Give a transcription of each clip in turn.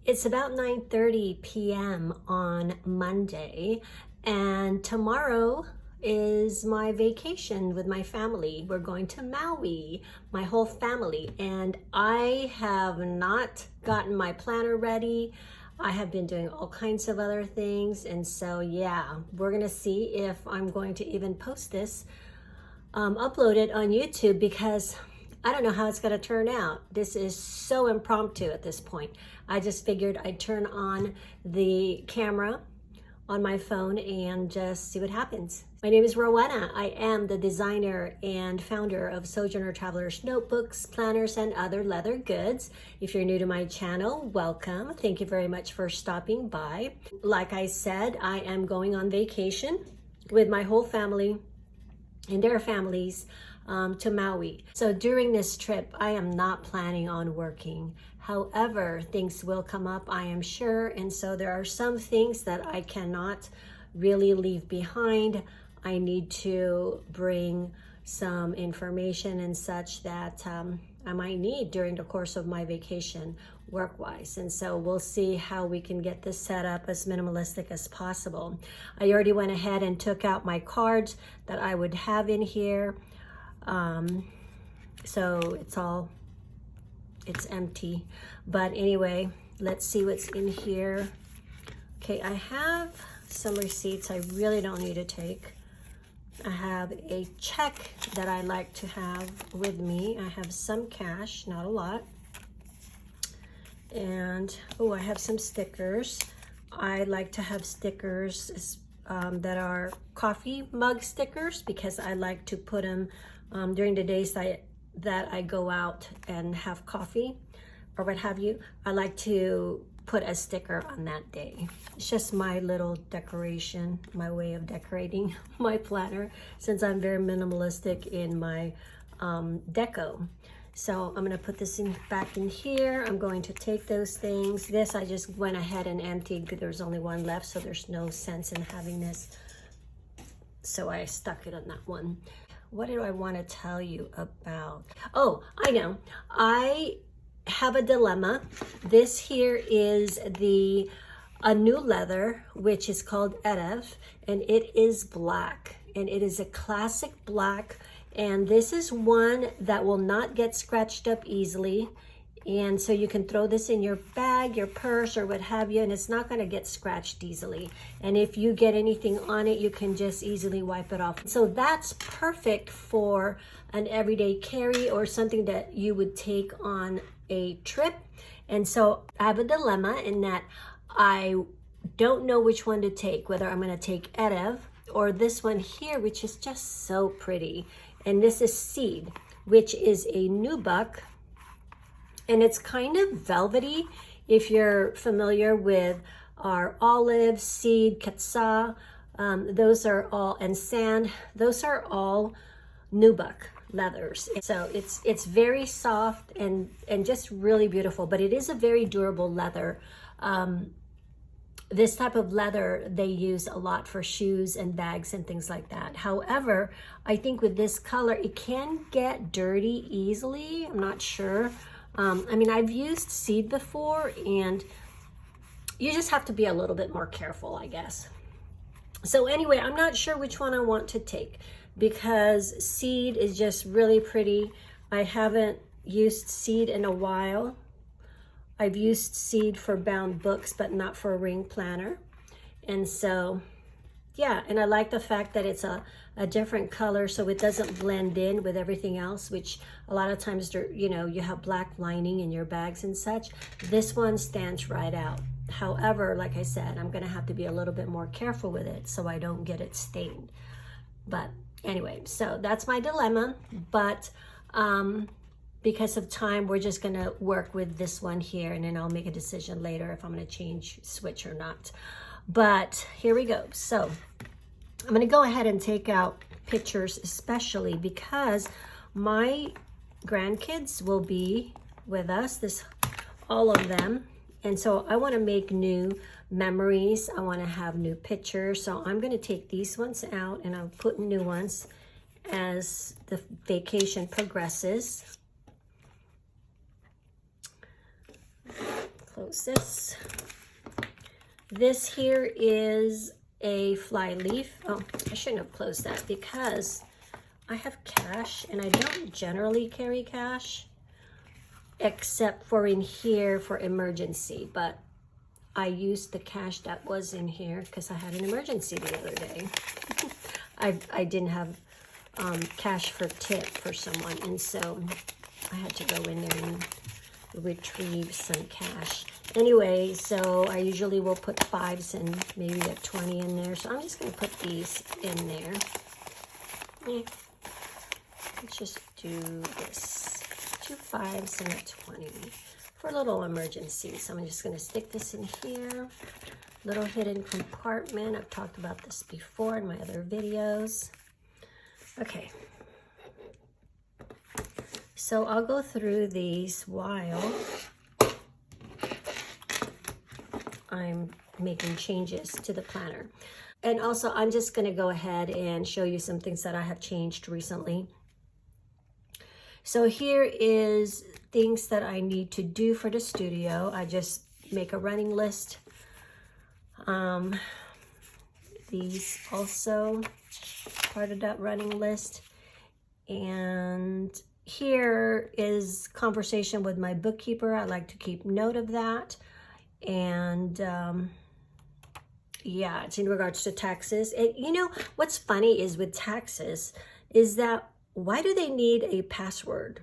It's about 9:30 p.m. on Monday, and tomorrow is my vacation with my family. We're going to Maui, my whole family, and I have not gotten my planner ready. I have been doing all kinds of other things, and so yeah, we're gonna see if I'm going to even post this, upload it on YouTube, because I don't know how it's going to turn out. This is so impromptu at this point. I just figured I'd turn on the camera on my phone and just see what happens. My name is Rowena. I am the designer and founder of Sojourner Travelers Notebooks, Planners, and other leather goods. If you're new to my channel, welcome. Thank you very much for stopping by. Like I said, I am going on vacation with my whole family and their families to Maui. So during this trip, I am not planning on working. However, things will come up, I am sure. And so there are some things that I cannot really leave behind. I need to bring some information and such that I might need during the course of my vacation work-wise. And so we'll see how we can get this set up as minimalistic as possible. I already went ahead and took out my cards that I would have in here. So it's empty. But anyway, let's see what's in here. Okay, I have some receipts I really don't need to take. I have a check that I like to have with me. I have some cash, not a lot. And, oh, I have some stickers. I like to have stickers that are coffee mug stickers, because I like to put them during the days that I go out and have coffee or what have you. I like to put a sticker on that day. It's just my little decoration, my way of decorating my planner, since I'm very minimalistic in my deco. So I'm gonna put this back in here. I'm going to take those things. This I just went ahead and emptied because there's only one left, so there's no sense in having this. So I stuck it on that one. What do I want to tell you about? Oh, I know. I have a dilemma. This here is a new leather, which is called Erev, and it is black, and it is a classic black. And this is one that will not get scratched up easily. And so you can throw this in your bag, your purse, or what have you, and it's not going to get scratched easily. And if you get anything on it, you can just easily wipe it off. So that's perfect for an everyday carry or something that you would take on a trip. And so I have a dilemma in that I don't know which one to take, whether I'm going to take Erev or this one here, which is just so pretty. And this is Seed, which is a nubuck. And it's kind of velvety. If you're familiar with our olive, Seed, Katsa, those are all, and Sand, those are all nubuck leathers. So it's very soft and just really beautiful, but it is a very durable leather. This type of leather they use a lot for shoes and bags and things like that. However, I think with this color, it can get dirty easily. I'm not sure. I mean, I've used Seed before, and you just have to be a little bit more careful, I guess. So anyway, I'm not sure which one I want to take, because Seed is just really pretty. I haven't used Seed in a while. I've used Seed for bound books, but not for a ring planner. And so, yeah, and I like the fact that it's a different color, so it doesn't blend in with everything else, which a lot of times, you know, you have black lining in your bags and such. This one stands right out. However, like I said, I'm gonna have to be a little bit more careful with it so I don't get it stained. But anyway, so that's my dilemma. But because of time, we're just gonna work with this one here, and then I'll make a decision later if I'm gonna switch or not. But here we go. So I'm gonna go ahead and take out pictures, especially because my grandkids will be with us, all of them. And so I wanna make new memories. I wanna have new pictures. So I'm gonna take these ones out and I'll put new ones as the vacation progresses. close this. This here is a fly leaf. Oh, I shouldn't have closed that because I have cash and I don't generally carry cash except for in here for emergency, but I used the cash that was in here because I had an emergency the other day. I didn't have cash for tip for someone, and so I had to go in there and retrieve some cash. Anyway, so I usually will put 5s and maybe a 20 in there. So I'm just going to put these in there. Let's just do this. 2 5s and a 20 for a little emergency. So I'm just going to stick this in here. Little hidden compartment. I've talked about this before in my other videos. Okay. So I'll go through these while I'm making changes to the planner. And also I'm just going to go ahead and show you some things that I have changed recently. So here is things that I need to do for the studio. I just make a running list. These also part of that running list. And here is conversation with my bookkeeper. I like to keep note of that. And yeah, it's in regards to taxes. And you know, what's funny is with taxes is that why do they need a password?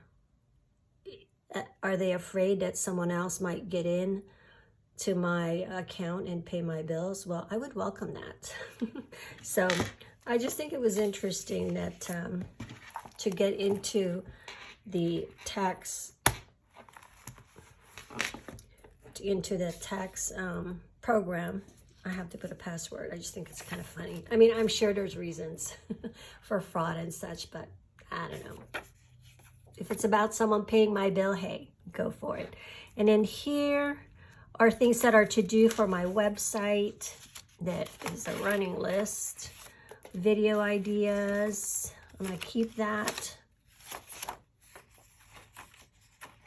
Are they afraid that someone else might get in to my account and pay my bills? Well, I would welcome that. So I just think it was interesting that to get into the tax program, I have to put a password. I just think it's kind of funny. I mean, I'm sure there's reasons for fraud and such, but I don't know. If it's about someone paying my bill, hey, go for it. And then here are things that are to do for my website. That is a running list. Video ideas. I'm going to keep that.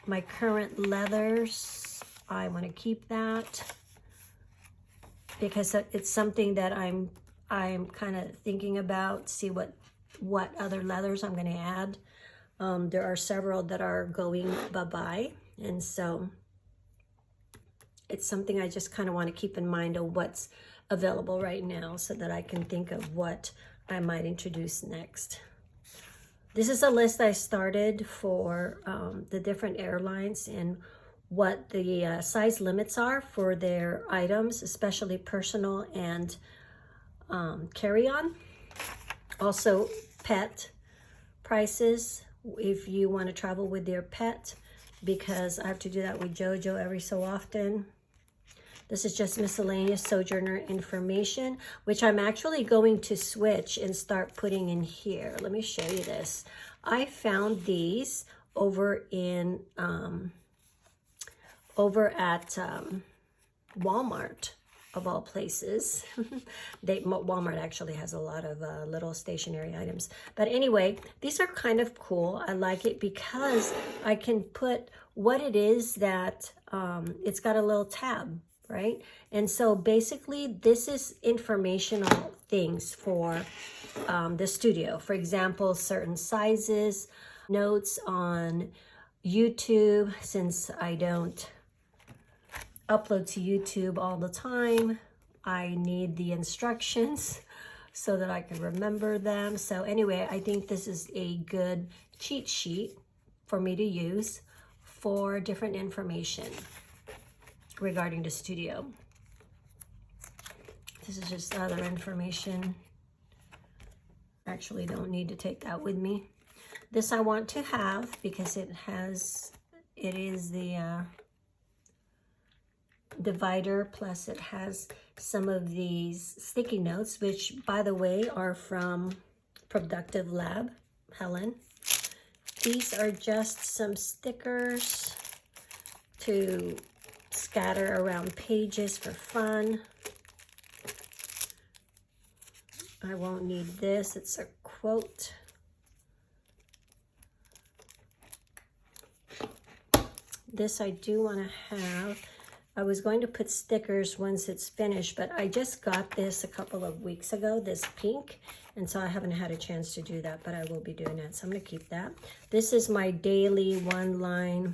My current leathers. I want to keep that because it's something that I'm kind of thinking about. See what other leathers I'm going to add. There are several that are going bye-bye, and so it's something I just kind of want to keep in mind of what's available right now so that I can think of what I might introduce next. This is a list I started for the different airlines and what the size limits are for their items, especially personal and carry-on. Also, pet prices if you want to travel with your pet, because I have to do that with Jojo every so often. This is just miscellaneous Sojourner information, which I'm actually going to switch and start putting in here. Let me show you this. I found these over in at Walmart, of all places. Walmart actually has a lot of little stationery items. But anyway, these are kind of cool. I like it because I can put what it is that it's got a little tab, right? And so basically this is informational things for the studio. For example, certain sizes, notes on YouTube, since I don't upload to YouTube all the time, I need the instructions so that I can remember them. So anyway, I think this is a good cheat sheet for me to use for different information regarding the studio. This is just other information. Actually don't need to take that with me. This I want to have because it is the divider, plus it has some of these sticky notes, which by the way are from Productive Lab, Helen. These are just some stickers to scatter around pages for fun. I won't need this. It's a quote. This I do want to have. I was going to put stickers once it's finished, but I just got this a couple of weeks ago, this pink, and so I haven't had a chance to do that, but I will be doing that, so I'm gonna keep that. This is my daily one-line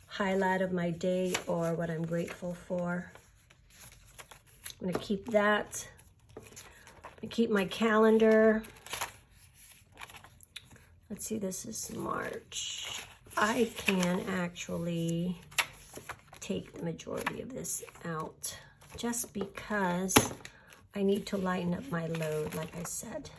highlight of my day, or what I'm grateful for. I'm gonna keep that. I keep my calendar. Let's see, this is March. I can actually take the majority of this out just because I need to lighten up my load, like I said.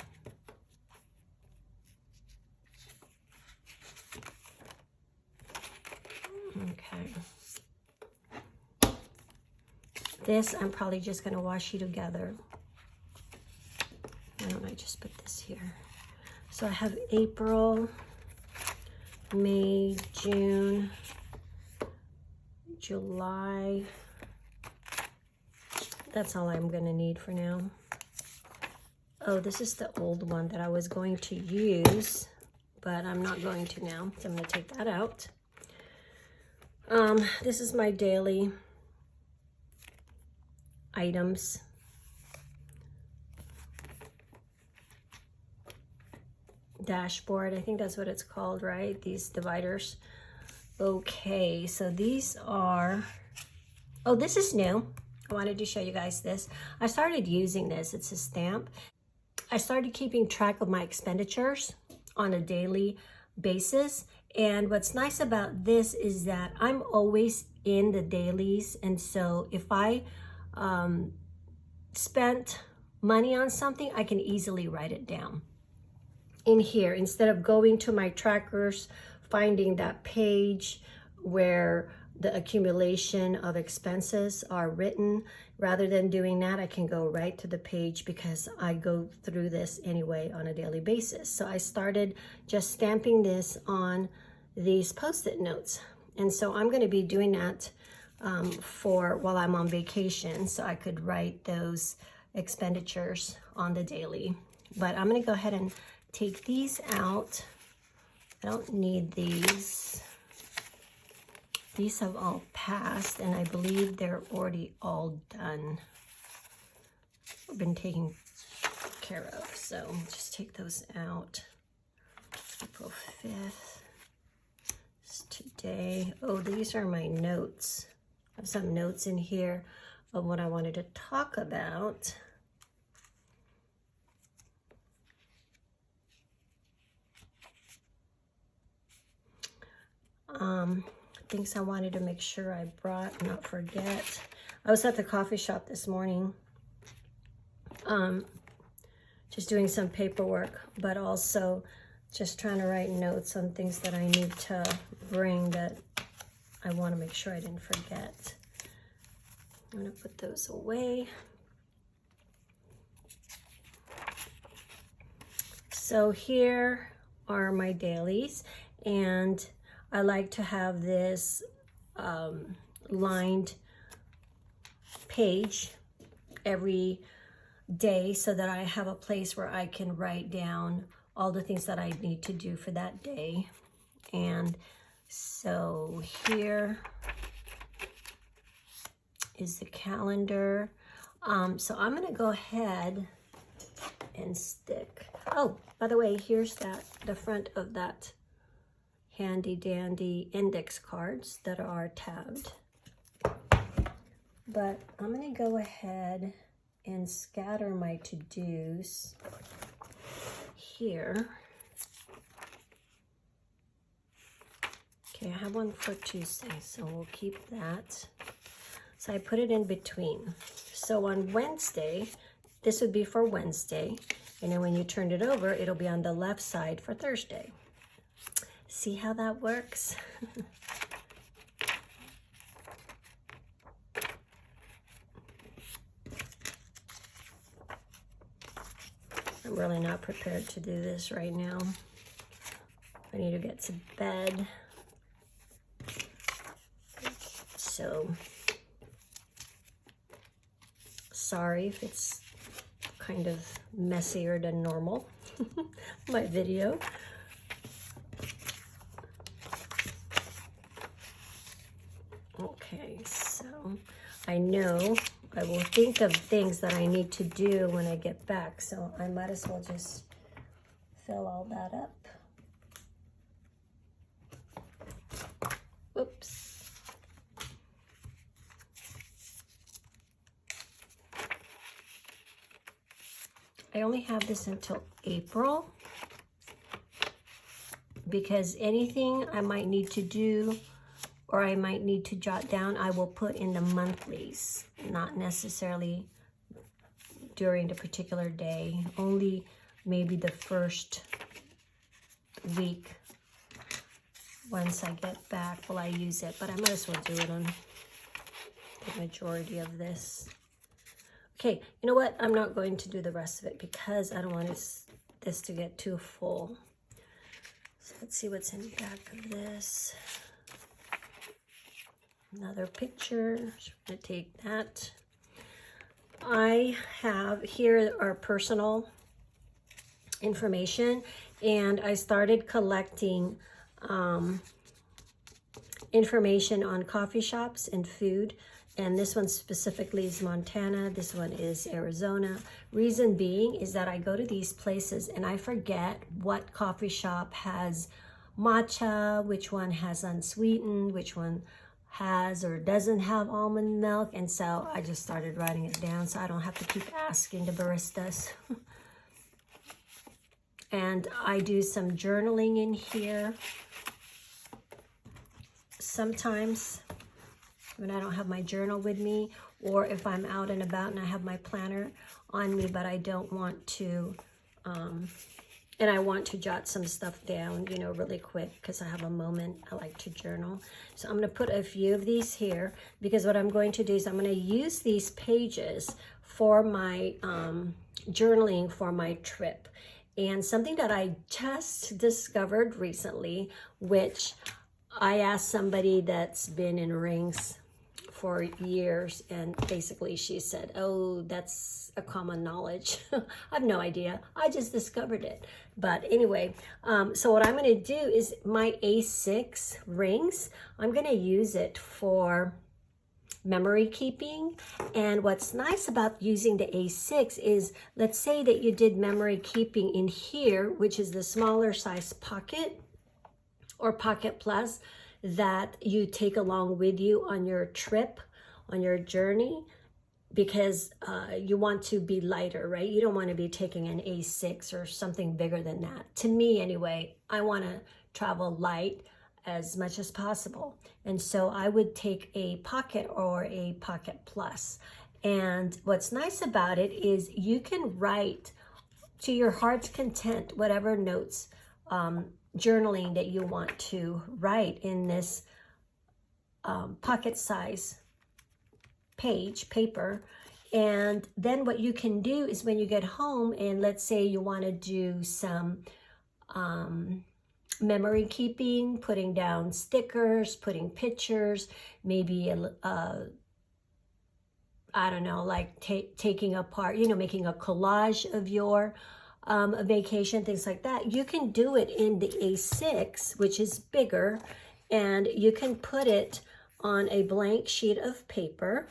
Okay. This, I'm probably just gonna washi together. Why don't I just put this here? So I have April, May, June, July. That's all I'm gonna need for now. Oh, this is the old one that I was going to use, but I'm not going to now, so I'm gonna take that out. This is my daily items. Dashboard, I think that's what it's called, right? These dividers. Okay, so these are, oh, this is new. I wanted to show you guys this. I started using this, it's a stamp. I started keeping track of my expenditures on a daily basis. And what's nice about this is that I'm always in the dailies. And so if I spent money on something, I can easily write it down in here instead of going to my trackers, finding that page where the accumulation of expenses are written. Rather than doing that, I can go right to the page because I go through this anyway on a daily basis. So I started just stamping this on these Post-it notes. And so I'm going to be doing that for while I'm on vacation, so I could write those expenditures on the daily. But I'm going to go ahead and take these out. I don't need these. These have all passed, and I believe they're already all done. Been taken care of, so just take those out. April 5th is today. Oh, these are my notes. I have some notes in here of what I wanted to talk about. Things I wanted to make sure I brought and not forget. I was at the coffee shop this morning, just doing some paperwork, but also just trying to write notes on things that I need to bring that I want to make sure I didn't forget. I'm going to put those away. So here are my dailies, and I like to have this lined page every day so that I have a place where I can write down all the things that I need to do for that day. And so here is the calendar. So I'm gonna go ahead and stick. Oh, by the way, here's the front of that handy dandy index cards that are tabbed. But I'm gonna go ahead and scatter my to-dos here. Okay, I have one for Tuesday, so we'll keep that. So I put it in between. So on Wednesday, this would be for Wednesday, and then when you turn it over, it'll be on the left side for Thursday. See how that works? I'm really not prepared to do this right now. I need to get to bed. So, sorry if it's kind of messier than normal, my video. Okay, so I know I will think of things that I need to do when I get back. So I might as well just fill all that up. Whoops. I only have this until April because anything I might need to do or I might need to jot down, I will put in the monthlies, not necessarily during the particular day, only maybe the first week. Once I get back, will I use it, but I might as well do it on the majority of this. Okay, you know what? I'm not going to do the rest of it because I don't want this to get too full. So let's see what's in the back of this. Another picture. I'm going to take that. I have here our personal information, and I started collecting information on coffee shops and food. And this one specifically is Montana. This one is Arizona. Reason being is that I go to these places and I forget what coffee shop has matcha, which one has unsweetened, which one has or doesn't have almond milk. And so I just started writing it down so I don't have to keep asking the baristas. And I do some journaling in here sometimes when I don't have my journal with me, or if I'm out and about and I have my planner on me, but I don't want to, and I want to jot some stuff down, you know, really quick because I have a moment. I like to journal. So I'm going to put a few of these here because what I'm going to do is I'm going to use these pages for my journaling for my trip. And something that I just discovered recently, which I asked somebody that's been in rings for years, and basically she said, oh, that's a common knowledge. I have no idea. I just discovered it. But anyway, so what I'm going to do is my A6 rings, I'm going to use it for memory keeping. And what's nice about using the A6 is, let's say that you did memory keeping in here, which is the smaller size pocket or Pocket Plus that you take along with you on your trip, on your journey, because you want to be lighter, right? You don't want to be taking an A6 or something bigger than that. To me anyway, I want to travel light as much as possible. And so I would take a Pocket or a Pocket Plus. And what's nice about it is you can write to your heart's content whatever notes, journaling that you want to write in this pocket size paper. And then what you can do is when you get home and let's say you want to do some memory keeping, putting down stickers, putting pictures, maybe I don't know, like taking apart, you know, making a collage of your a vacation, things like that. You can do it in the A6, which is bigger, and you can put it on a blank sheet of paper,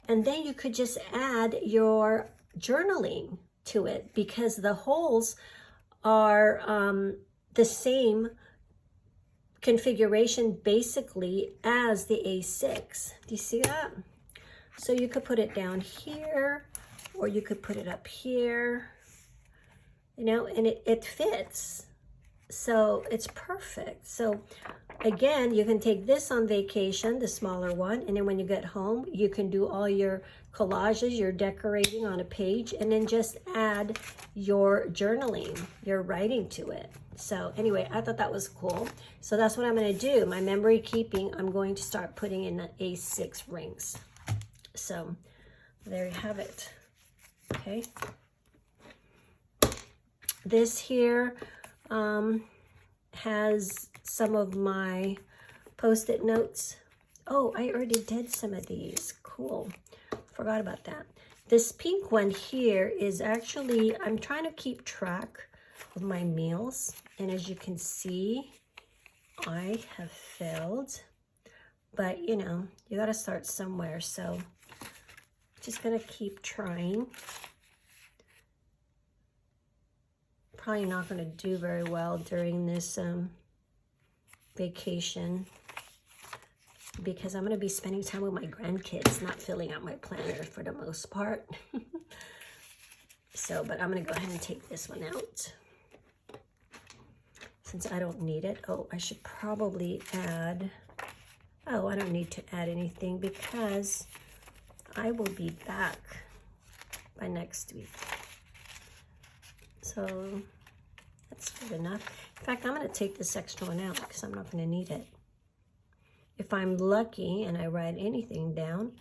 and then you could just add your journaling to it because the holes are the same configuration basically as the A6. Do you see that? So you could put it down here, or you could put it up here, you know, and it fits. So it's perfect. So again, you can take this on vacation, the smaller one, and then when you get home, you can do all your collages, your decorating on a page, and then just add your journaling, your writing to it. So anyway, I thought that was cool. So that's what I'm going to do. My memory keeping, I'm going to start putting in the A6 rings. So there you have it. Okay. This here has some of my Post-it notes. Oh, I already did some of these. Cool. Forgot about that. This pink one here is actually, I'm trying to keep track of my meals. And as you can see, I have failed. But, you know, you got to start somewhere. So just gonna keep trying. Probably not gonna do very well during this vacation because I'm gonna be spending time with my grandkids, not filling out my planner for the most part. So, but I'm gonna go ahead and take this one out since I don't need it. Oh, I should probably add, oh, I don't need to add anything because I will be back by next week. So that's good enough. In fact, I'm gonna take this extra one out because I'm not gonna need it. If I'm lucky and I write anything down,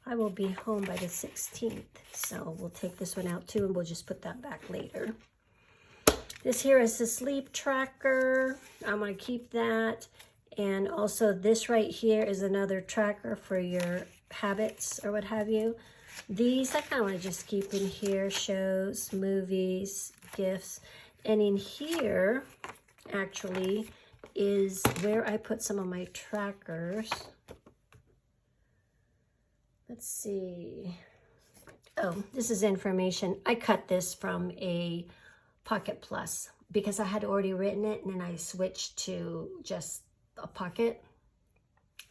I will be home by the 16th. So we'll take this one out too, and we'll just put that back later. This here is the sleep tracker. I'm gonna keep that. And also this right here is another tracker for your habits or what have you. These I kind of want to just keep in here, shows, movies, gifts. And in here, actually, is where I put some of my trackers. Let's see. Oh, this is information. I cut this from a Pocket Plus because I had already written it and then I switched to just a Pocket.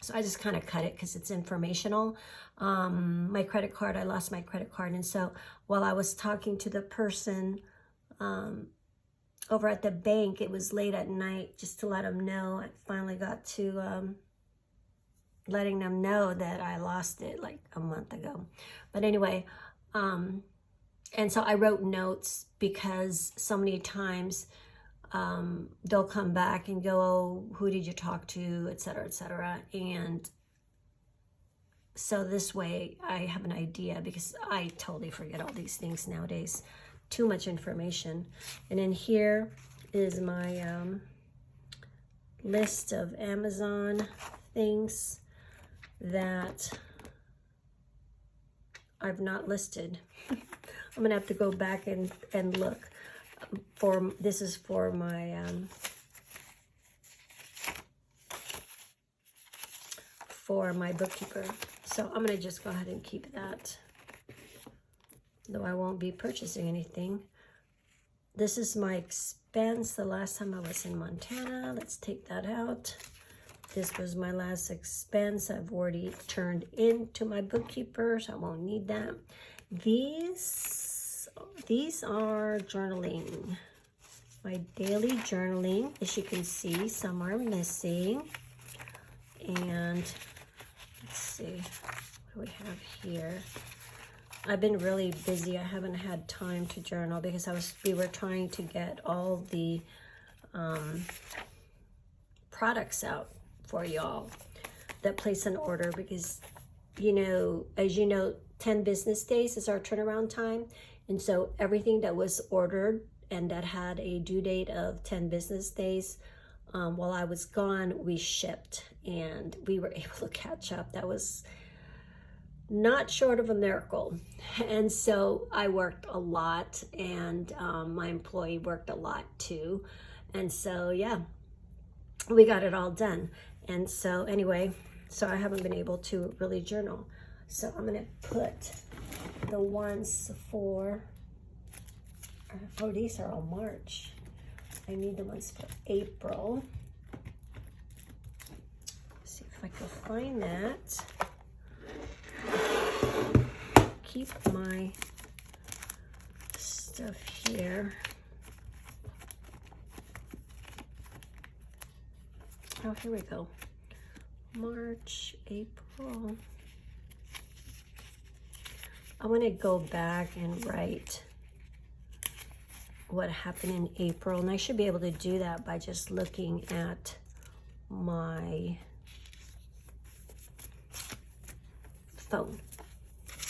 So I just kind of cut it because it's informational. My credit card, I lost my credit card. And so while I was talking to the person over at the bank, it was late at night, just to let them know. I finally got to letting them know that I lost it like a month ago. But anyway, and so I wrote notes because so many times they'll come back and go, oh, who did you talk to, et cetera, et cetera. And so this way I have an idea because I totally forget all these things nowadays. Too much information. And in here is my list of Amazon things that I've not listed. I'm gonna have to go back and look. This is for my bookkeeper. So I'm gonna just go ahead and keep that, though I won't be purchasing anything. This is my expense the last time I was in Montana. Let's take that out. This was my last expense. I've already turned into my bookkeeper, so I won't need that. These are journaling. My daily journaling. As you can see, some are missing. And let's see, what do we have here? I've been really busy. I haven't had time to journal because we were trying to get all the products out for y'all that place an order because, you know, as you know, 10 business days is our turnaround time. And so everything that was ordered and that had a due date of 10 business days, while I was gone, we shipped and we were able to catch up. That was not short of a miracle. And so I worked a lot, and my employee worked a lot too. And so, yeah, we got it all done. And so anyway, so I haven't been able to really journal. So I'm gonna put the ones for, oh, these are all March. I need the ones for April. Let's see if I can find that. Keep my stuff here. Oh, here we go. March, April. I want to go back and write what happened in April, and I should be able to do that by just looking at my phone.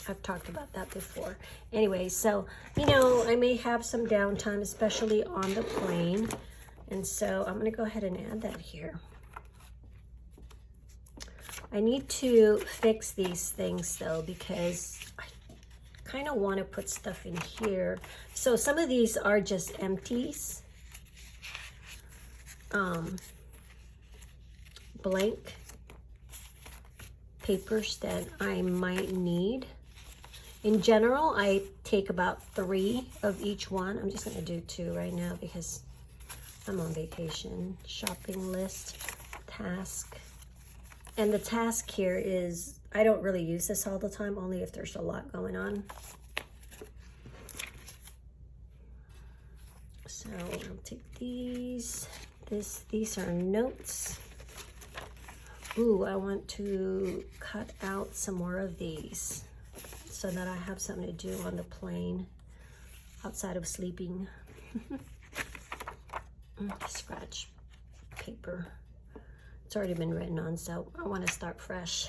I've talked about that before. Anyway, so, you know, I may have some downtime, especially on the plane, and so I'm going to go ahead and add that here. I need to fix these things though, because I kind of want to put stuff in here. So some of these are just empties, blank papers that I might need. In general, I take about 3 of each one. I'm just gonna do 2 right now because I'm on vacation. Shopping list, task. And the task here is, I don't really use this all the time, only if there's a lot going on. So I'll take these. These are notes. Ooh, I want to cut out some more of these so that I have something to do on the plane outside of sleeping. Scratch paper. It's already been written on, so I want to start fresh.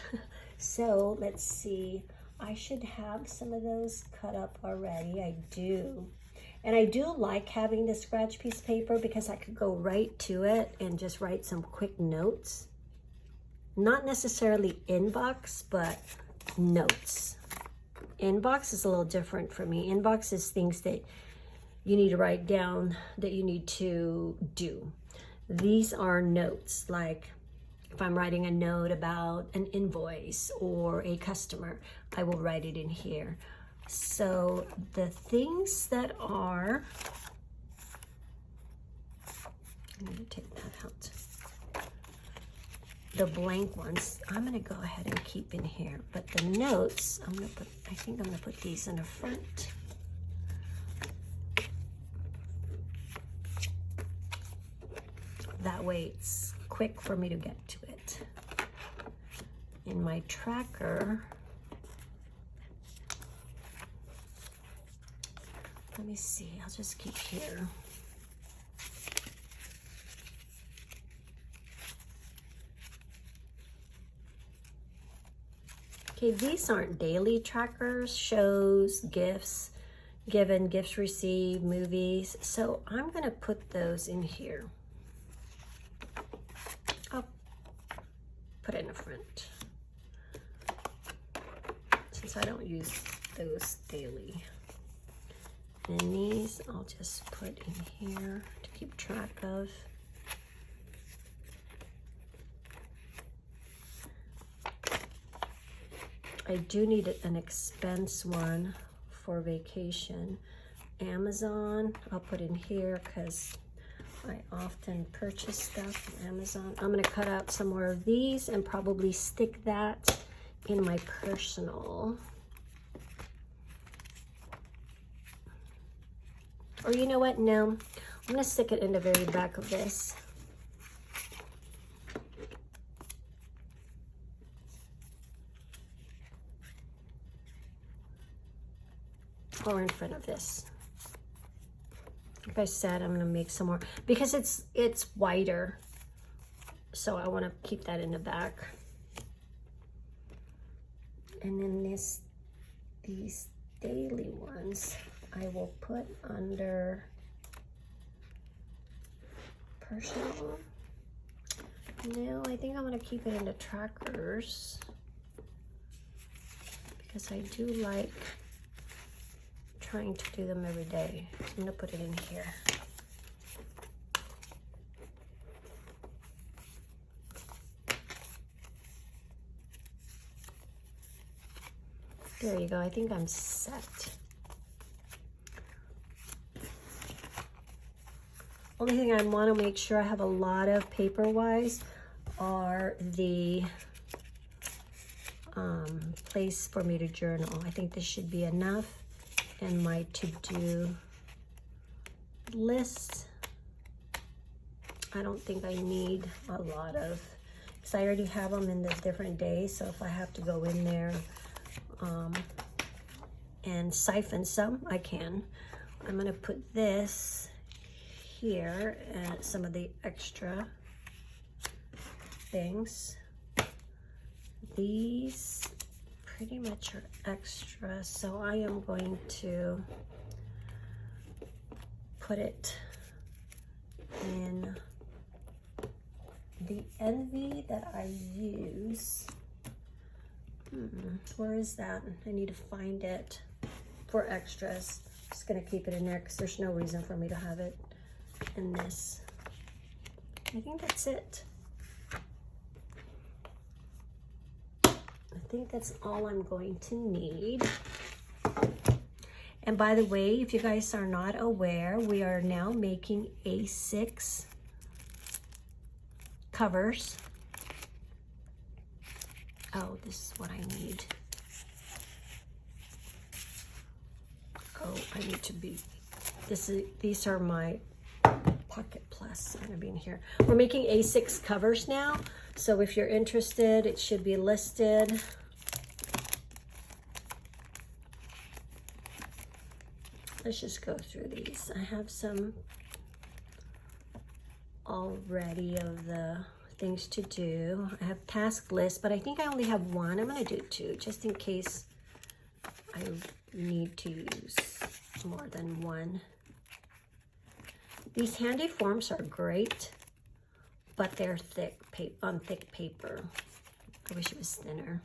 So let's see. I should have some of those cut up already. I do. And I do like having the scratch piece of paper because I could go right to it and just write some quick notes. Not necessarily inbox, but notes. Inbox is a little different for me. Inbox is things that you need to write down that you need to do. These are notes, like if I'm writing a note about an invoice or a customer, I will write it in here. So the things that are, I'm going to take that out. The blank ones, I'm going to go ahead and keep in here. But the notes, I think I'm going to put these in the front. That way it's quick for me to get to it. In my tracker, let me see, I'll just keep here. Okay, these aren't daily trackers, shows, gifts, given, gifts received, movies. So I'm gonna put those in here. I'll put it in the front, since I don't use those daily. And these I'll just put in here to keep track of. I do need an expense one for vacation. Amazon, I'll put in here because I often purchase stuff from Amazon. I'm gonna cut out some more of these and probably stick that in my personal. Or you know what, no, I'm gonna stick it in the very back of this. Or in front of this. Like I said, I'm gonna make some more because it's wider. So I wanna keep that in the back. And then these daily ones, I will put under personal. No, I think I'm gonna keep it in the trackers because I do like trying to do them every day. I'm gonna put it in here. There you go, I think I'm set. Only thing I want to make sure I have a lot of paper-wise are the place for me to journal. I think this should be enough. And my to-do list, I don't think I need a lot of, because I already have them in the different days. So if I have to go in there and siphon some, I can. I'm gonna put this here and some of the extra things. These pretty much are extra, so I am going to put it in the envy that I use. Where is that? I need to find it for extras. Just gonna keep it in there because there's no reason for me to have it in this. I think that's it. I think that's all I'm going to need. And by the way, if you guys are not aware, we are now making A6 covers. Oh, this is what I need. Oh, I need to be, these are my Pocket Plus gonna be in here. We're making A6 covers now. So if you're interested, it should be listed. Let's just go through these. I have some already of the things to do. I have task list, but I think I only have one. I'm gonna do two, just in case I need to use more than one. These handy forms are great, but they're thick on thick paper. I wish it was thinner.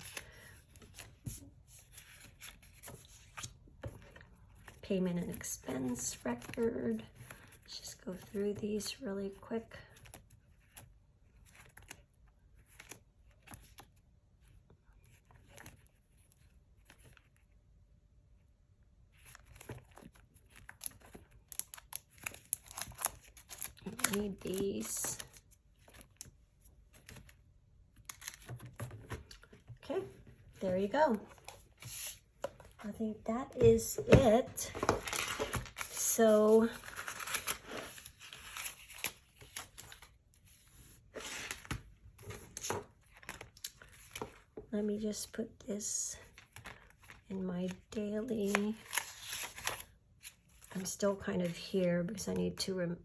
Payment and expense record. Let's just go through these really quick. I need these. Okay, there you go. I think that is it. So let me just put this in my daily. I'm still kind of here because I need to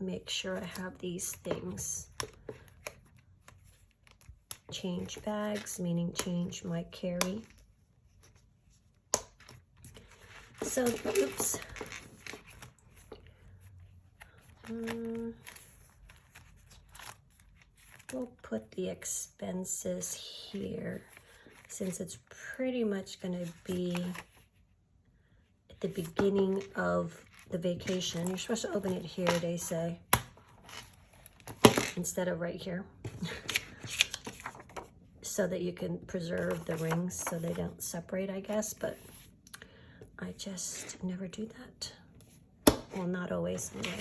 make sure I have these things. Change bags, meaning change my carry. So, oops. We'll put the expenses here since it's pretty much going to be at the beginning of the vacation. You're supposed to open it here, they say, instead of right here, so that you can preserve the rings so they don't separate, I guess, but I just never do that. Well, not always anyway.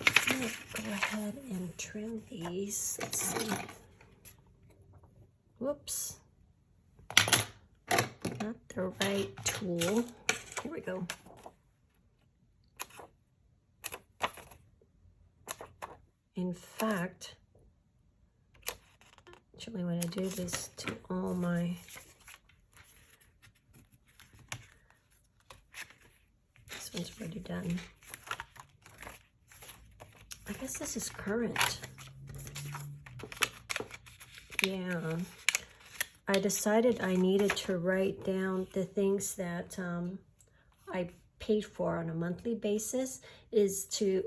I'm gonna go ahead and trim these. Let's see. Whoops. Not the right tool. Here we go. In fact, actually when I do this to all my, this one's already done. I guess this is current. Yeah. I decided I needed to write down the things that I paid for on a monthly basis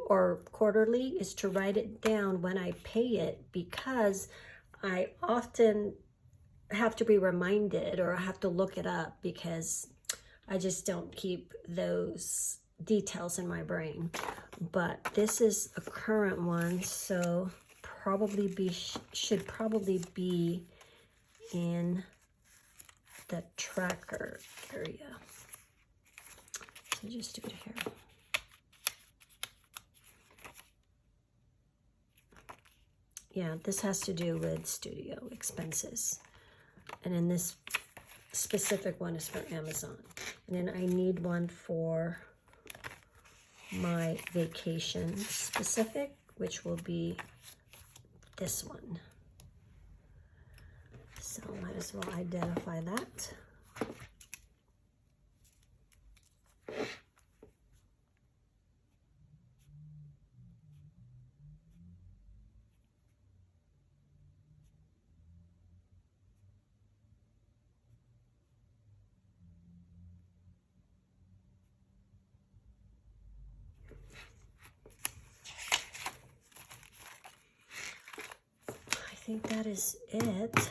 or quarterly, is to write it down when I pay it, because I often have to be reminded or I have to look it up because I just don't keep those details in my brain. But this is a current one, so should probably be in the tracker area. So just do it here. Yeah, this has to do with studio expenses. And then this specific one is for Amazon. And then I need one for my vacation specific, which will be this one. So might as well identify that. I think that is it.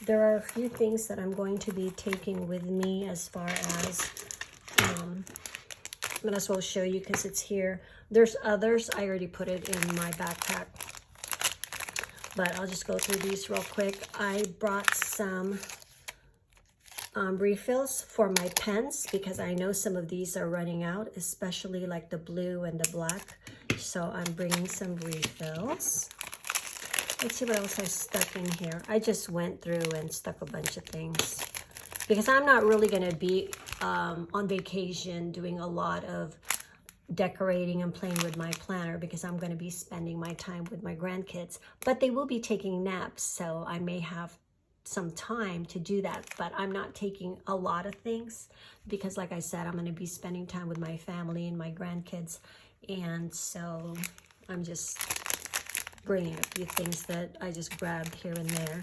There are a few things that I'm going to be taking with me as far as, might as well show you because it's here. There's others, I already put it in my backpack. but I'll just go through these real quick. I brought some refills for my pens because I know some of these are running out, especially like the blue and the black. So I'm bringing some refills. Let's see what else I stuck in here. I just went through and stuck a bunch of things because I'm not really going to be on vacation doing a lot of decorating and playing with my planner because I'm going to be spending my time with my grandkids, but they will be taking naps, so I may have some time to do that, but I'm not taking a lot of things because like I said, I'm going to be spending time with my family and my grandkids, and so I'm just bringing a few things that I just grabbed here and there.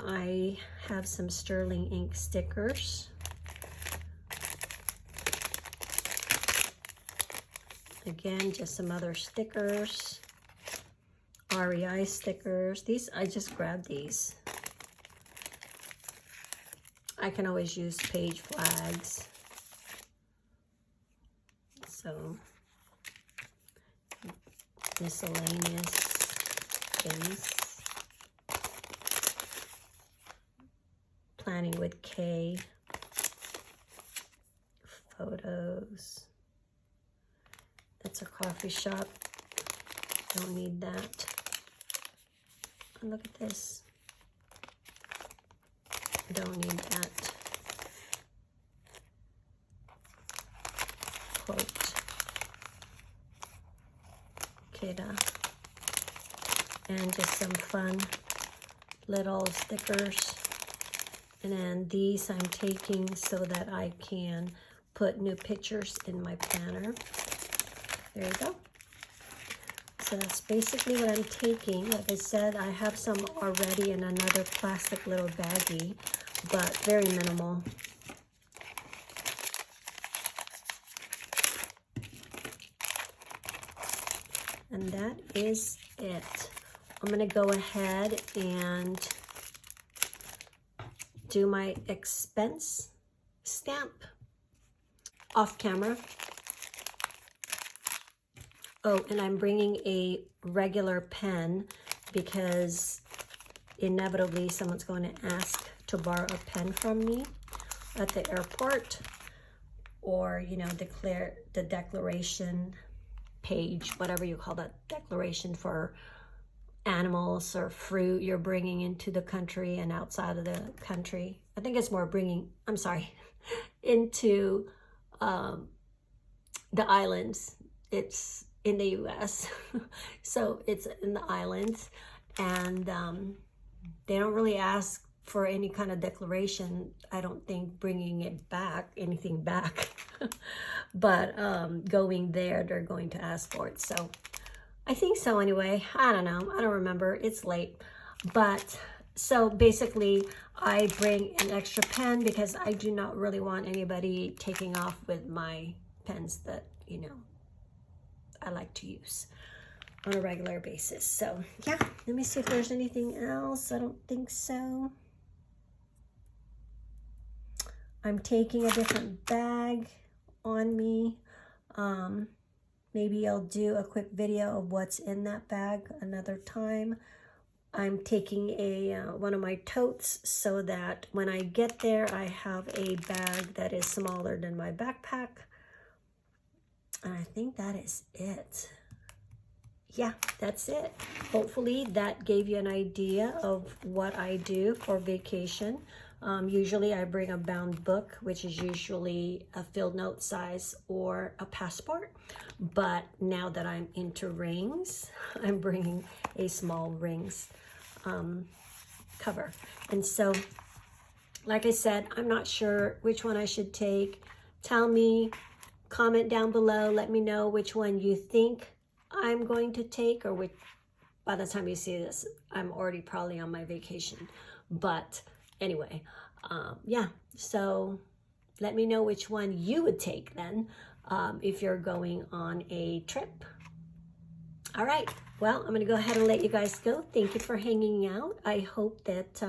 I have some Sterling ink stickers. Again, just some other stickers. REI stickers. These, I just grabbed these. I can always use page flags. So, miscellaneous things. Planning with K. Photos. That's a coffee shop. Don't need that. And look at this. Don't need that. Quote. Keda. And just some fun little stickers. And then these I'm taking so that I can put new pictures in my planner. There you go. So that's basically what I'm taking. Like I said, I have some already in another plastic little baggie, but very minimal. And that is it. I'm gonna go ahead and do my expense stamp off camera. Oh, and I'm bringing a regular pen because inevitably someone's going to ask to borrow a pen from me at the airport, or, you know, declare the declaration page, whatever you call that declaration for animals or fruit you're bringing into the country and outside of the country. I think it's more bringing, I'm sorry, into the islands. It's in the US, so it's in the islands, and they don't really ask for any kind of declaration. I don't think bringing it back, anything back, but going there, they're going to ask for it. So I think so anyway. I don't know. I don't remember. It's late. But so basically, I bring an extra pen because I do not really want anybody taking off with my pens that, you know, I like to use on a regular basis. So yeah, let me see if there's anything else. I don't think so. I'm taking a different bag on me. Maybe I'll do a quick video of what's in that bag another time. I'm taking a one of my totes so that when I get there, I have a bag that is smaller than my backpack. And I think that is it. Yeah, that's it. Hopefully that gave you an idea of what I do for vacation. Usually I bring a bound book, which is usually a field note size or a passport. But now that I'm into rings, I'm bringing a small rings cover. And so, like I said, I'm not sure which one I should take. Tell me, comment down below, let me know which one you think I'm going to take, or which, by the time you see this, I'm already probably on my vacation. But anyway, yeah, so let me know which one you would take then if you're going on a trip. All right, well, I'm gonna go ahead and let you guys go. Thank you for hanging out. I hope that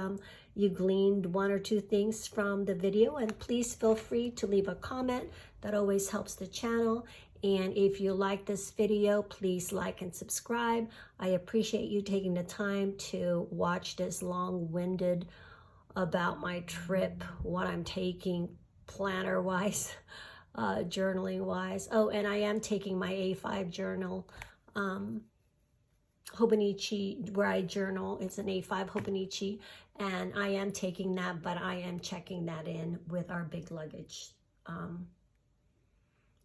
you gleaned one or two things from the video, and please feel free to leave a comment. That always helps the channel. And if you like this video, please like and subscribe. I appreciate you taking the time to watch this long-winded about my trip, what I'm taking planner-wise, journaling-wise. Oh, and I am taking my A5 journal, Hobonichi, where I journal. It's an A5 Hobonichi, and I am taking that, but I am checking that in with our big luggage.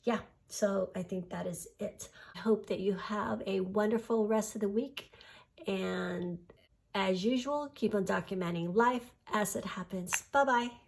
Yeah, so I think that is it. I hope that you have a wonderful rest of the week, and as usual, keep on documenting life as it happens. Bye-bye.